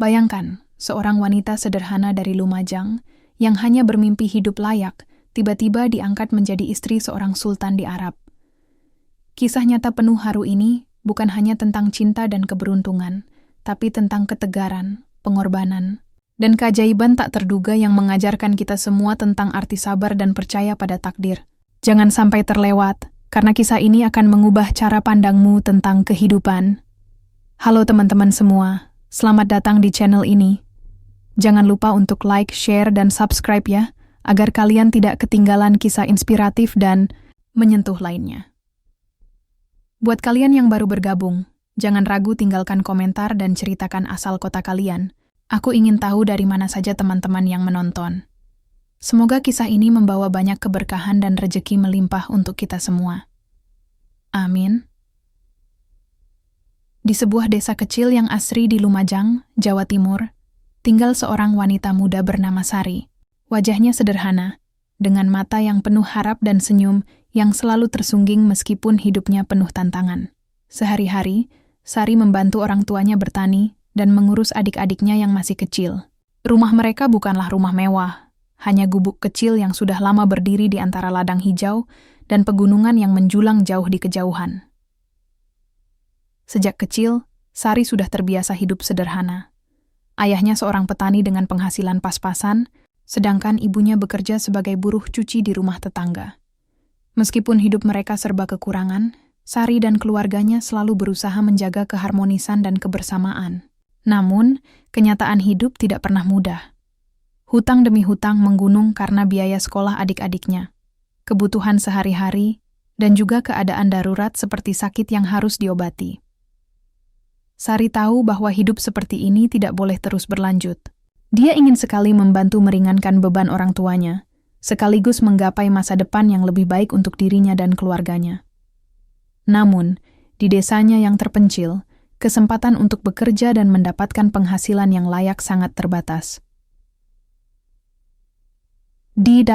Bayangkan, seorang wanita sederhana dari Lumajang yang hanya bermimpi hidup layak, tiba-tiba diangkat menjadi istri seorang sultan di Arab. Kisah nyata penuh haru ini bukan hanya tentang cinta dan keberuntungan, tapi tentang ketegaran, pengorbanan, dan keajaiban tak terduga yang mengajarkan kita semua tentang arti sabar dan percaya pada takdir. Jangan sampai terlewat, karena kisah ini akan mengubah cara pandangmu tentang kehidupan. Halo teman-teman semua, selamat datang di channel ini. Jangan lupa untuk like, share, dan subscribe ya, agar kalian tidak ketinggalan kisah inspiratif dan menyentuh lainnya. Buat kalian yang baru bergabung, jangan ragu tinggalkan komentar dan ceritakan asal kota kalian. Aku ingin tahu dari mana saja teman-teman yang menonton. Semoga kisah ini membawa banyak keberkahan dan rejeki melimpah untuk kita semua. Amin. Di sebuah desa kecil yang asri di Lumajang, Jawa Timur, tinggal seorang wanita muda bernama Sari. Wajahnya sederhana, dengan mata yang penuh harap dan senyum yang selalu tersungging meskipun hidupnya penuh tantangan. Sehari-hari, Sari membantu orang tuanya bertani dan mengurus adik-adiknya yang masih kecil. Rumah mereka bukanlah rumah mewah, hanya gubuk kecil yang sudah lama berdiri di antara ladang hijau dan pegunungan yang menjulang jauh di kejauhan. Sejak kecil, Sari sudah terbiasa hidup sederhana. Ayahnya seorang petani dengan penghasilan pas-pasan, sedangkan ibunya bekerja sebagai buruh cuci di rumah tetangga. Meskipun hidup mereka serba kekurangan, Sari dan keluarganya selalu berusaha menjaga keharmonisan dan kebersamaan. Namun, kenyataan hidup tidak pernah mudah. Hutang demi hutang menggunung karena biaya sekolah adik-adiknya, kebutuhan sehari-hari, dan juga keadaan darurat seperti sakit yang harus diobati. Sari tahu bahwa hidup seperti ini tidak boleh terus berlanjut. Dia ingin sekali membantu meringankan beban orang tuanya, sekaligus menggapai masa depan yang lebih baik untuk dirinya dan keluarganya. Namun, di desanya yang terpencil, kesempatan untuk bekerja dan mendapatkan penghasilan yang layak sangat terbatas. Di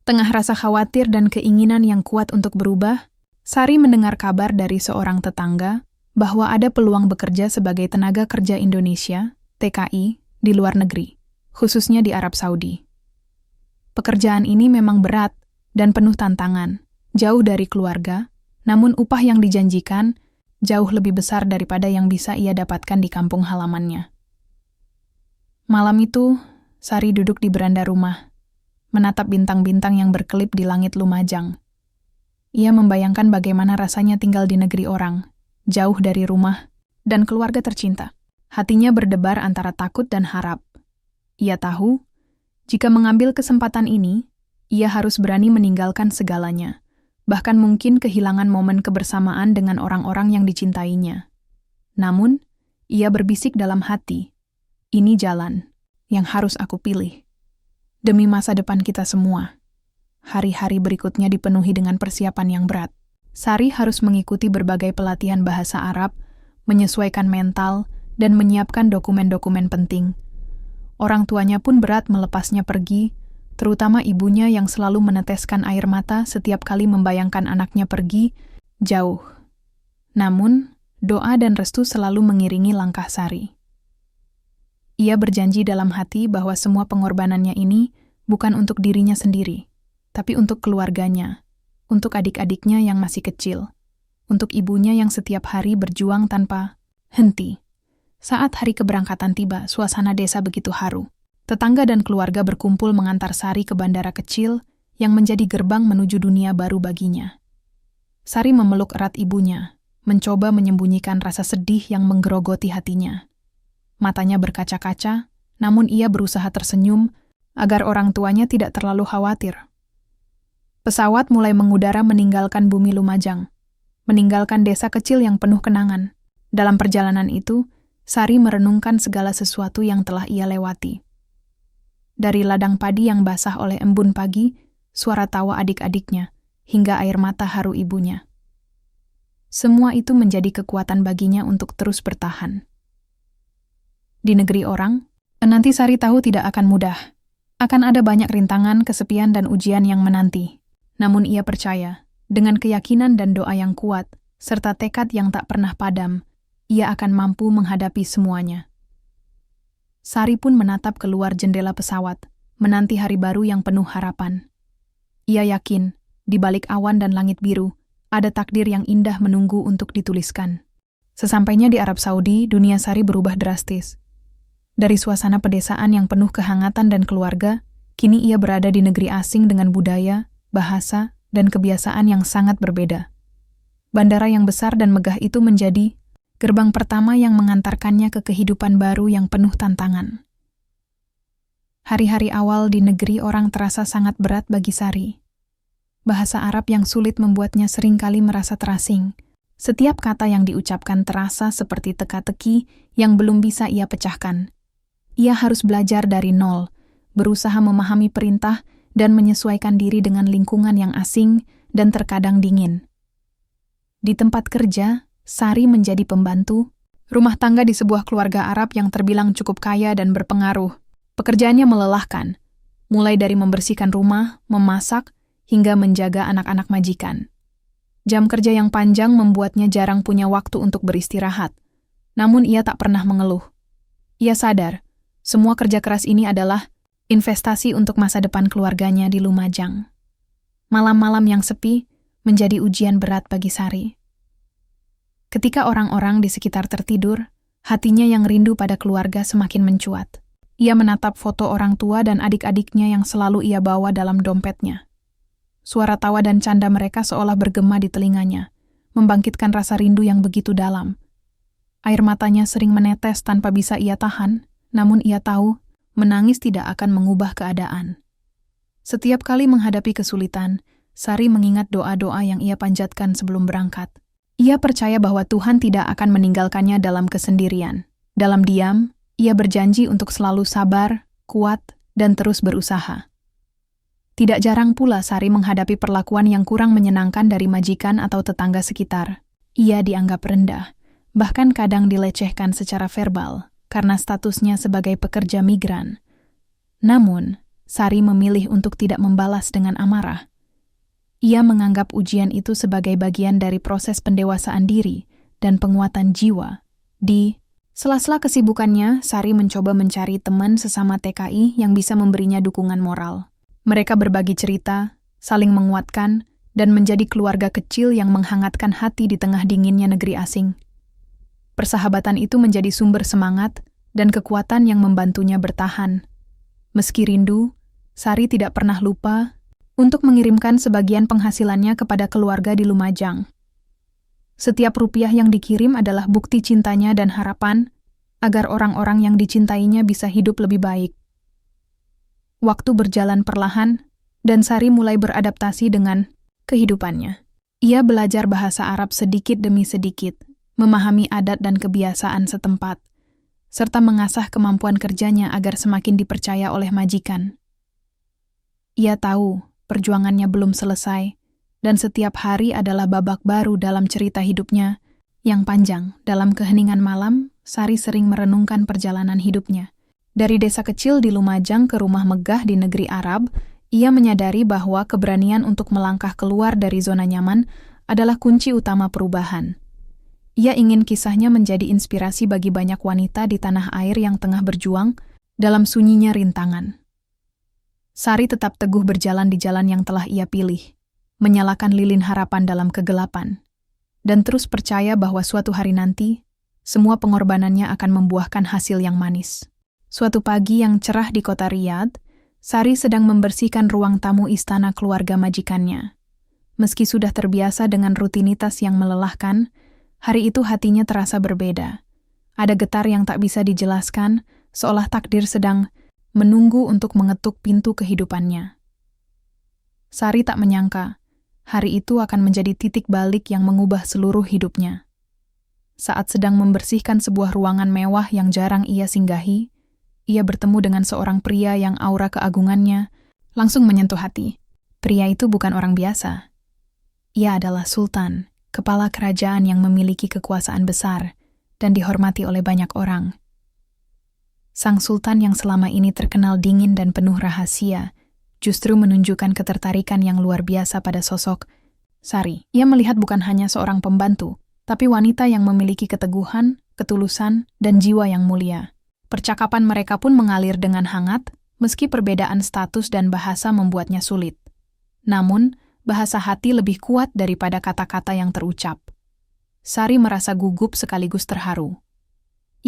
tengah rasa khawatir dan keinginan yang kuat untuk berubah, Sari mendengar kabar dari seorang tetangga bahwa ada peluang bekerja sebagai tenaga kerja Indonesia, TKI, di luar negeri, khususnya di Arab Saudi. Pekerjaan ini memang berat dan penuh tantangan, jauh dari keluarga, namun upah yang dijanjikan jauh lebih besar daripada yang bisa ia dapatkan di kampung halamannya. Malam itu, Sari duduk di beranda rumah, menatap bintang-bintang yang berkelip di langit Lumajang. Ia membayangkan bagaimana rasanya tinggal di negeri orang, jauh dari rumah dan keluarga tercinta. Hatinya berdebar antara takut dan harap. Ia tahu, jika mengambil kesempatan ini, ia harus berani meninggalkan segalanya, bahkan mungkin kehilangan momen kebersamaan dengan orang-orang yang dicintainya. Namun, ia berbisik dalam hati, ini jalan yang harus aku pilih. Demi masa depan kita semua. Hari-hari berikutnya dipenuhi dengan persiapan yang berat. Sari harus mengikuti berbagai pelatihan bahasa Arab, menyesuaikan mental, dan menyiapkan dokumen-dokumen penting. Orang tuanya pun berat melepasnya pergi, terutama ibunya yang selalu meneteskan air mata setiap kali membayangkan anaknya pergi jauh. Namun, doa dan restu selalu mengiringi langkah Sari. Ia berjanji dalam hati bahwa semua pengorbanannya ini bukan untuk dirinya sendiri, tapi untuk keluarganya, untuk adik-adiknya yang masih kecil, untuk ibunya yang setiap hari berjuang tanpa henti. Saat hari keberangkatan tiba, suasana desa begitu haru. Tetangga dan keluarga berkumpul mengantar Sari ke bandara kecil yang menjadi gerbang menuju dunia baru baginya. Sari memeluk erat ibunya, mencoba menyembunyikan rasa sedih yang menggerogoti hatinya. Matanya berkaca-kaca, namun ia berusaha tersenyum agar orang tuanya tidak terlalu khawatir. Pesawat mulai mengudara meninggalkan bumi Lumajang, meninggalkan desa kecil yang penuh kenangan. Dalam perjalanan itu, Sari merenungkan segala sesuatu yang telah ia lewati. Dari ladang padi yang basah oleh embun pagi, suara tawa adik-adiknya, hingga air mata haru ibunya. Semua itu menjadi kekuatan baginya untuk terus bertahan. Di negeri orang, nanti Sari tahu tidak akan mudah. Akan ada banyak rintangan, kesepian, dan ujian yang menanti. Namun ia percaya, dengan keyakinan dan doa yang kuat, serta tekad yang tak pernah padam, ia akan mampu menghadapi semuanya. Sari pun menatap keluar jendela pesawat, menanti hari baru yang penuh harapan. Ia yakin, di balik awan dan langit biru, ada takdir yang indah menunggu untuk dituliskan. Sesampainya di Arab Saudi, dunia Sari berubah drastis. Dari suasana pedesaan yang penuh kehangatan dan keluarga, kini ia berada di negeri asing dengan budaya, bahasa, dan kebiasaan yang sangat berbeda. Bandara yang besar dan megah itu menjadi gerbang pertama yang mengantarkannya ke kehidupan baru yang penuh tantangan. Hari-hari awal di negeri orang terasa sangat berat bagi Sari. Bahasa Arab yang sulit membuatnya seringkali merasa terasing. Setiap kata yang diucapkan terasa seperti teka-teki yang belum bisa ia pecahkan. Ia harus belajar dari nol, berusaha memahami perintah dan menyesuaikan diri dengan lingkungan yang asing dan terkadang dingin. Di tempat kerja, Sari menjadi pembantu rumah tangga di sebuah keluarga Arab yang terbilang cukup kaya dan berpengaruh. Pekerjaannya melelahkan, mulai dari membersihkan rumah, memasak, hingga menjaga anak-anak majikan. Jam kerja yang panjang membuatnya jarang punya waktu untuk beristirahat. Namun ia tak pernah mengeluh. Ia sadar, semua kerja keras ini adalah investasi untuk masa depan keluarganya di Lumajang. Malam-malam yang sepi menjadi ujian berat bagi Sari. Ketika orang-orang di sekitar tertidur, hatinya yang rindu pada keluarga semakin mencuat. Ia menatap foto orang tua dan adik-adiknya yang selalu ia bawa dalam dompetnya. Suara tawa dan canda mereka seolah bergema di telinganya, membangkitkan rasa rindu yang begitu dalam. Air matanya sering menetes tanpa bisa ia tahan, namun ia tahu menangis tidak akan mengubah keadaan. Setiap kali menghadapi kesulitan, Sari mengingat doa-doa yang ia panjatkan sebelum berangkat. Ia percaya bahwa Tuhan tidak akan meninggalkannya dalam kesendirian. Dalam diam, ia berjanji untuk selalu sabar, kuat, dan terus berusaha. Tidak jarang pula Sari menghadapi perlakuan yang kurang menyenangkan dari majikan atau tetangga sekitar. Ia dianggap rendah, bahkan kadang dilecehkan secara verbal karena statusnya sebagai pekerja migran. Namun, Sari memilih untuk tidak membalas dengan amarah. Ia menganggap ujian itu sebagai bagian dari proses pendewasaan diri dan penguatan jiwa. Di sela-sela kesibukannya, Sari mencoba mencari teman sesama TKI yang bisa memberinya dukungan moral. Mereka berbagi cerita, saling menguatkan, dan menjadi keluarga kecil yang menghangatkan hati di tengah dinginnya negeri asing. Persahabatan itu menjadi sumber semangat dan kekuatan yang membantunya bertahan. Meski rindu, Sari tidak pernah lupa untuk mengirimkan sebagian penghasilannya kepada keluarga di Lumajang. Setiap rupiah yang dikirim adalah bukti cintanya dan harapan agar orang-orang yang dicintainya bisa hidup lebih baik. Waktu berjalan perlahan, dan Sari mulai beradaptasi dengan kehidupannya. Ia belajar bahasa Arab sedikit demi sedikit, memahami adat dan kebiasaan setempat, serta mengasah kemampuan kerjanya agar semakin dipercaya oleh majikan. Ia tahu perjuangannya belum selesai, dan setiap hari adalah babak baru dalam cerita hidupnya yang panjang. Dalam keheningan malam, Sari sering merenungkan perjalanan hidupnya. Dari desa kecil di Lumajang ke rumah megah di negeri Arab, ia menyadari bahwa keberanian untuk melangkah keluar dari zona nyaman adalah kunci utama perubahan. Ia ingin kisahnya menjadi inspirasi bagi banyak wanita di tanah air yang tengah berjuang dalam sunyinya rintangan. Sari tetap teguh berjalan di jalan yang telah ia pilih, menyalakan lilin harapan dalam kegelapan, dan terus percaya bahwa suatu hari nanti, semua pengorbanannya akan membuahkan hasil yang manis. Suatu pagi yang cerah di kota Riyadh, Sari sedang membersihkan ruang tamu istana keluarga majikannya. Meski sudah terbiasa dengan rutinitas yang melelahkan, hari itu hatinya terasa berbeda. Ada getar yang tak bisa dijelaskan, seolah takdir sedang menunggu untuk mengetuk pintu kehidupannya. Sari tak menyangka, hari itu akan menjadi titik balik yang mengubah seluruh hidupnya. Saat sedang membersihkan sebuah ruangan mewah yang jarang ia singgahi, ia bertemu dengan seorang pria yang aura keagungannya langsung menyentuh hati. Pria itu bukan orang biasa. Ia adalah sultan, kepala kerajaan yang memiliki kekuasaan besar dan dihormati oleh banyak orang. Sang sultan yang selama ini terkenal dingin dan penuh rahasia, justru menunjukkan ketertarikan yang luar biasa pada sosok Sari. Ia melihat bukan hanya seorang pembantu, tapi wanita yang memiliki keteguhan, ketulusan, dan jiwa yang mulia. Percakapan mereka pun mengalir dengan hangat, meski perbedaan status dan bahasa membuatnya sulit. Namun, bahasa hati lebih kuat daripada kata-kata yang terucap. Sari merasa gugup sekaligus terharu.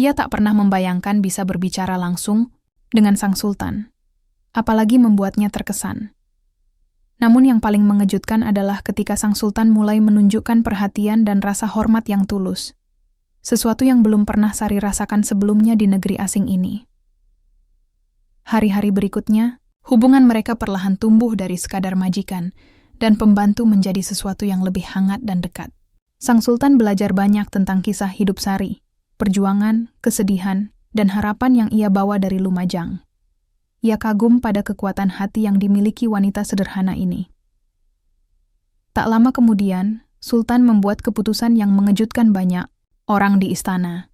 Ia tak pernah membayangkan bisa berbicara langsung dengan sang sultan, apalagi membuatnya terkesan. Namun yang paling mengejutkan adalah ketika sang sultan mulai menunjukkan perhatian dan rasa hormat yang tulus. Sesuatu yang belum pernah Sari rasakan sebelumnya di negeri asing ini. Hari-hari berikutnya, hubungan mereka perlahan tumbuh dari sekadar majikan dan pembantu menjadi sesuatu yang lebih hangat dan dekat. Sang sultan belajar banyak tentang kisah hidup Sari, perjuangan, kesedihan, dan harapan yang ia bawa dari Lumajang. Ia kagum pada kekuatan hati yang dimiliki wanita sederhana ini. Tak lama kemudian, Sultan membuat keputusan yang mengejutkan banyak orang di istana.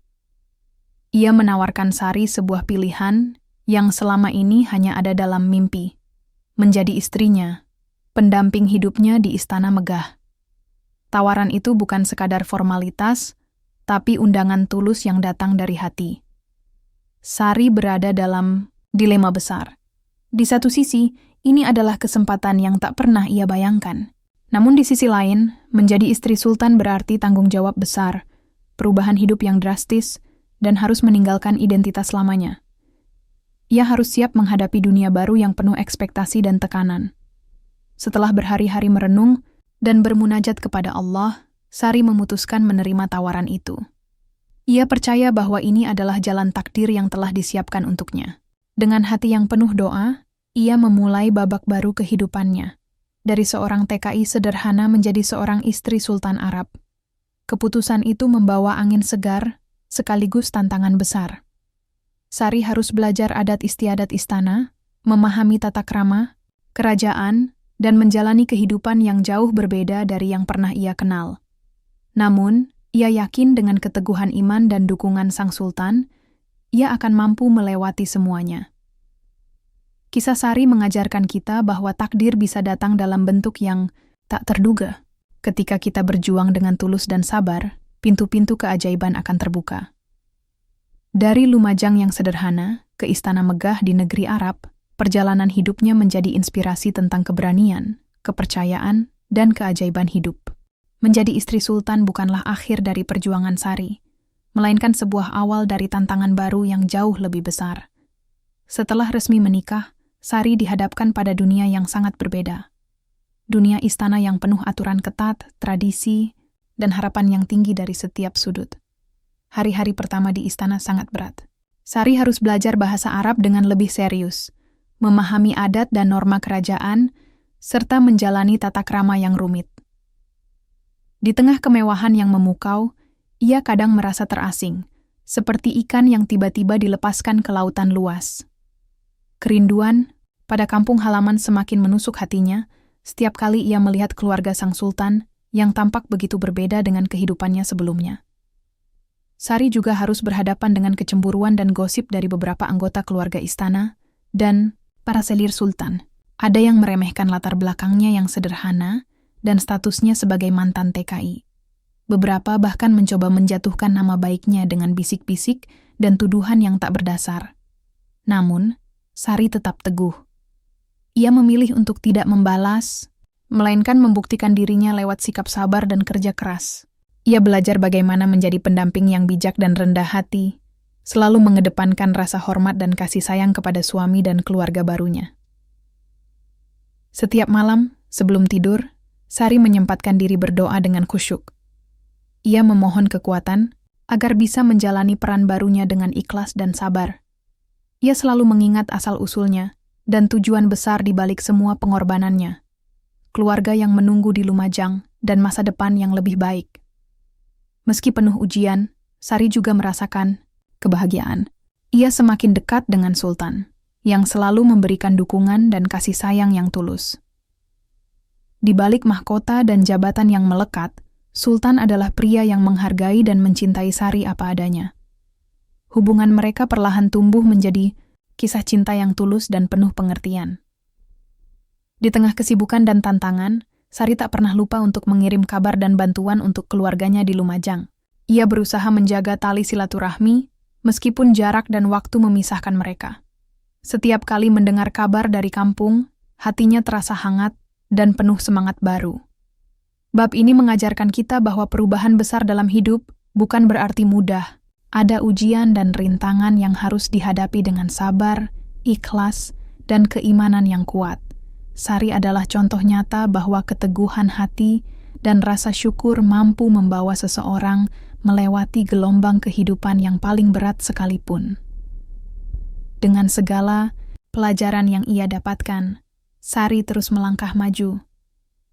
Ia menawarkan Sari sebuah pilihan yang selama ini hanya ada dalam mimpi, menjadi istrinya, pendamping hidupnya di istana megah. Tawaran itu bukan sekadar formalitas, tapi undangan tulus yang datang dari hati. Sari berada dalam dilema besar. Di satu sisi, ini adalah kesempatan yang tak pernah ia bayangkan. Namun di sisi lain, menjadi istri sultan berarti tanggung jawab besar, perubahan hidup yang drastis, dan harus meninggalkan identitas lamanya. Ia harus siap menghadapi dunia baru yang penuh ekspektasi dan tekanan. Setelah berhari-hari merenung dan bermunajat kepada Allah, Sari memutuskan menerima tawaran itu. Ia percaya bahwa ini adalah jalan takdir yang telah disiapkan untuknya. Dengan hati yang penuh doa, ia memulai babak baru kehidupannya. Dari seorang TKI sederhana menjadi seorang istri Sultan Arab. Keputusan itu membawa angin segar, sekaligus tantangan besar. Sari harus belajar adat istiadat istana, memahami tata krama, kerajaan, dan menjalani kehidupan yang jauh berbeda dari yang pernah ia kenal. Namun, ia yakin dengan keteguhan iman dan dukungan sang sultan, ia akan mampu melewati semuanya. Kisah Sari mengajarkan kita bahwa takdir bisa datang dalam bentuk yang tak terduga. Ketika kita berjuang dengan tulus dan sabar, pintu-pintu keajaiban akan terbuka. Dari Lumajang yang sederhana ke istana megah di negeri Arab, perjalanan hidupnya menjadi inspirasi tentang keberanian, kepercayaan, dan keajaiban hidup. Menjadi istri sultan bukanlah akhir dari perjuangan Sari, melainkan sebuah awal dari tantangan baru yang jauh lebih besar. Setelah resmi menikah, Sari dihadapkan pada dunia yang sangat berbeda. Dunia istana yang penuh aturan ketat, tradisi, dan harapan yang tinggi dari setiap sudut. Hari-hari pertama di istana sangat berat. Sari harus belajar bahasa Arab dengan lebih serius, memahami adat dan norma kerajaan, serta menjalani tata krama yang rumit. Di tengah kemewahan yang memukau, ia kadang merasa terasing, seperti ikan yang tiba-tiba dilepaskan ke lautan luas. Kerinduan pada kampung halaman semakin menusuk hatinya setiap kali ia melihat keluarga sang sultan yang tampak begitu berbeda dengan kehidupannya sebelumnya. Sari juga harus berhadapan dengan kecemburuan dan gosip dari beberapa anggota keluarga istana dan para selir sultan. Ada yang meremehkan latar belakangnya yang sederhana dan statusnya sebagai mantan TKI. Beberapa bahkan mencoba menjatuhkan nama baiknya dengan bisik-bisik dan tuduhan yang tak berdasar. Namun, Sari tetap teguh. Ia memilih untuk tidak membalas, melainkan membuktikan dirinya lewat sikap sabar dan kerja keras. Ia belajar bagaimana menjadi pendamping yang bijak dan rendah hati, selalu mengedepankan rasa hormat dan kasih sayang kepada suami dan keluarga barunya. Setiap malam, sebelum tidur, Sari menyempatkan diri berdoa dengan khusyuk. Ia memohon kekuatan agar bisa menjalani peran barunya dengan ikhlas dan sabar. Ia selalu mengingat asal-usulnya dan tujuan besar di balik semua pengorbanannya. Keluarga yang menunggu di Lumajang dan masa depan yang lebih baik. Meski penuh ujian, Sari juga merasakan kebahagiaan. Ia semakin dekat dengan Sultan, yang selalu memberikan dukungan dan kasih sayang yang tulus. Di balik mahkota dan jabatan yang melekat, Sultan adalah pria yang menghargai dan mencintai Sari apa adanya. Hubungan mereka perlahan tumbuh menjadi kisah cinta yang tulus dan penuh pengertian. Di tengah kesibukan dan tantangan, Sari tak pernah lupa untuk mengirim kabar dan bantuan untuk keluarganya di Lumajang. Ia berusaha menjaga tali silaturahmi, meskipun jarak dan waktu memisahkan mereka. Setiap kali mendengar kabar dari kampung, hatinya terasa hangat dan penuh semangat baru. Bab ini mengajarkan kita bahwa perubahan besar dalam hidup bukan berarti mudah. Ada ujian dan rintangan yang harus dihadapi dengan sabar, ikhlas, dan keimanan yang kuat. Sari adalah contoh nyata bahwa keteguhan hati dan rasa syukur mampu membawa seseorang melewati gelombang kehidupan yang paling berat sekalipun. Dengan segala pelajaran yang ia dapatkan, Sari terus melangkah maju,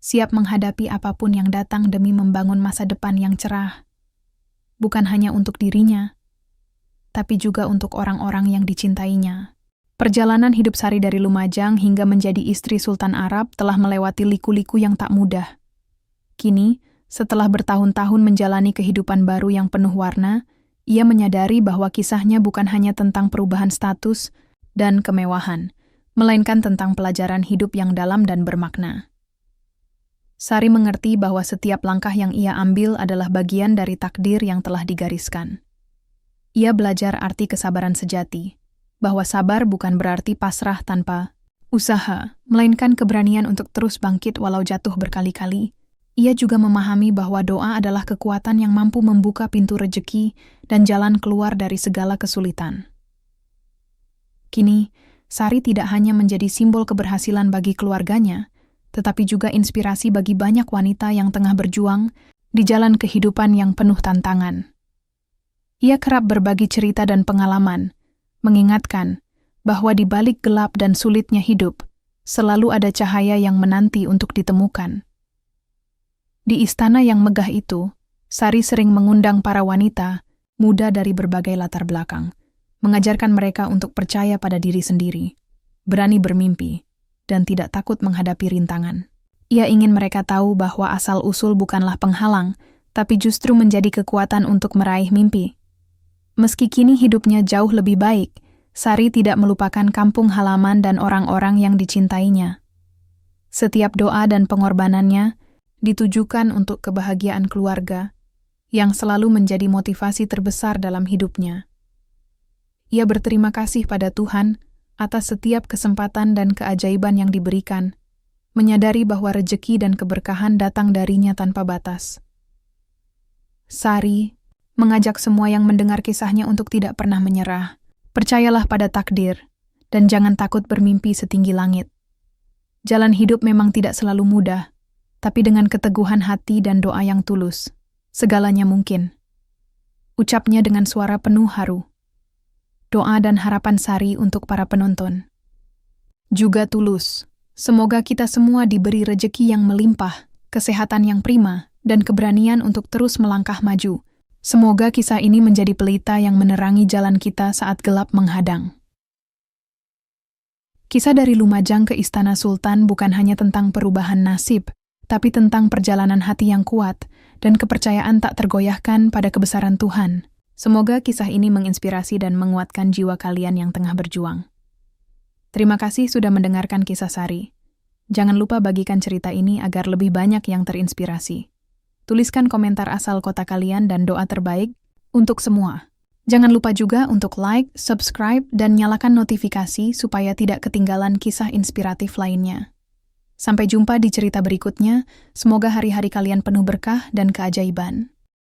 siap menghadapi apapun yang datang demi membangun masa depan yang cerah. Bukan hanya untuk dirinya, tapi juga untuk orang-orang yang dicintainya. Perjalanan hidup Sari dari Lumajang hingga menjadi istri Sultan Arab telah melewati liku-liku yang tak mudah. Kini, setelah bertahun-tahun menjalani kehidupan baru yang penuh warna, ia menyadari bahwa kisahnya bukan hanya tentang perubahan status dan kemewahan, melainkan tentang pelajaran hidup yang dalam dan bermakna. Sari mengerti bahwa setiap langkah yang ia ambil adalah bagian dari takdir yang telah digariskan. Ia belajar arti kesabaran sejati, bahwa sabar bukan berarti pasrah tanpa usaha, melainkan keberanian untuk terus bangkit walau jatuh berkali-kali. Ia juga memahami bahwa doa adalah kekuatan yang mampu membuka pintu rejeki dan jalan keluar dari segala kesulitan. Kini, Sari tidak hanya menjadi simbol keberhasilan bagi keluarganya, tetapi juga inspirasi bagi banyak wanita yang tengah berjuang di jalan kehidupan yang penuh tantangan. Ia kerap berbagi cerita dan pengalaman, mengingatkan bahwa di balik gelap dan sulitnya hidup, selalu ada cahaya yang menanti untuk ditemukan. Di istana yang megah itu, Sari sering mengundang para wanita muda dari berbagai latar belakang, mengajarkan mereka untuk percaya pada diri sendiri, berani bermimpi, dan tidak takut menghadapi rintangan. Ia ingin mereka tahu bahwa asal-usul bukanlah penghalang, tapi justru menjadi kekuatan untuk meraih mimpi. Meski kini hidupnya jauh lebih baik, Sari tidak melupakan kampung halaman dan orang-orang yang dicintainya. Setiap doa dan pengorbanannya ditujukan untuk kebahagiaan keluarga, yang selalu menjadi motivasi terbesar dalam hidupnya. Ia berterima kasih pada Tuhan atas setiap kesempatan dan keajaiban yang diberikan, menyadari bahwa rejeki dan keberkahan datang darinya tanpa batas. Sari mengajak semua yang mendengar kisahnya untuk tidak pernah menyerah. Percayalah pada takdir, dan jangan takut bermimpi setinggi langit. Jalan hidup memang tidak selalu mudah, tapi dengan keteguhan hati dan doa yang tulus, segalanya mungkin. Ucapnya dengan suara penuh haru. Doa dan harapan Sari untuk para penonton juga tulus. Semoga kita semua diberi rejeki yang melimpah, kesehatan yang prima, dan keberanian untuk terus melangkah maju. Semoga kisah ini menjadi pelita yang menerangi jalan kita saat gelap menghadang. Kisah dari Lumajang ke Istana Sultan bukan hanya tentang perubahan nasib, tapi tentang perjalanan hati yang kuat dan kepercayaan tak tergoyahkan pada kebesaran Tuhan. Semoga kisah ini menginspirasi dan menguatkan jiwa kalian yang tengah berjuang. Terima kasih sudah mendengarkan kisah Sari. Jangan lupa bagikan cerita ini agar lebih banyak yang terinspirasi. Tuliskan komentar asal kota kalian dan doa terbaik untuk semua. Jangan lupa juga untuk like, subscribe, dan nyalakan notifikasi supaya tidak ketinggalan kisah inspiratif lainnya. Sampai jumpa di cerita berikutnya, semoga hari-hari kalian penuh berkah dan keajaiban.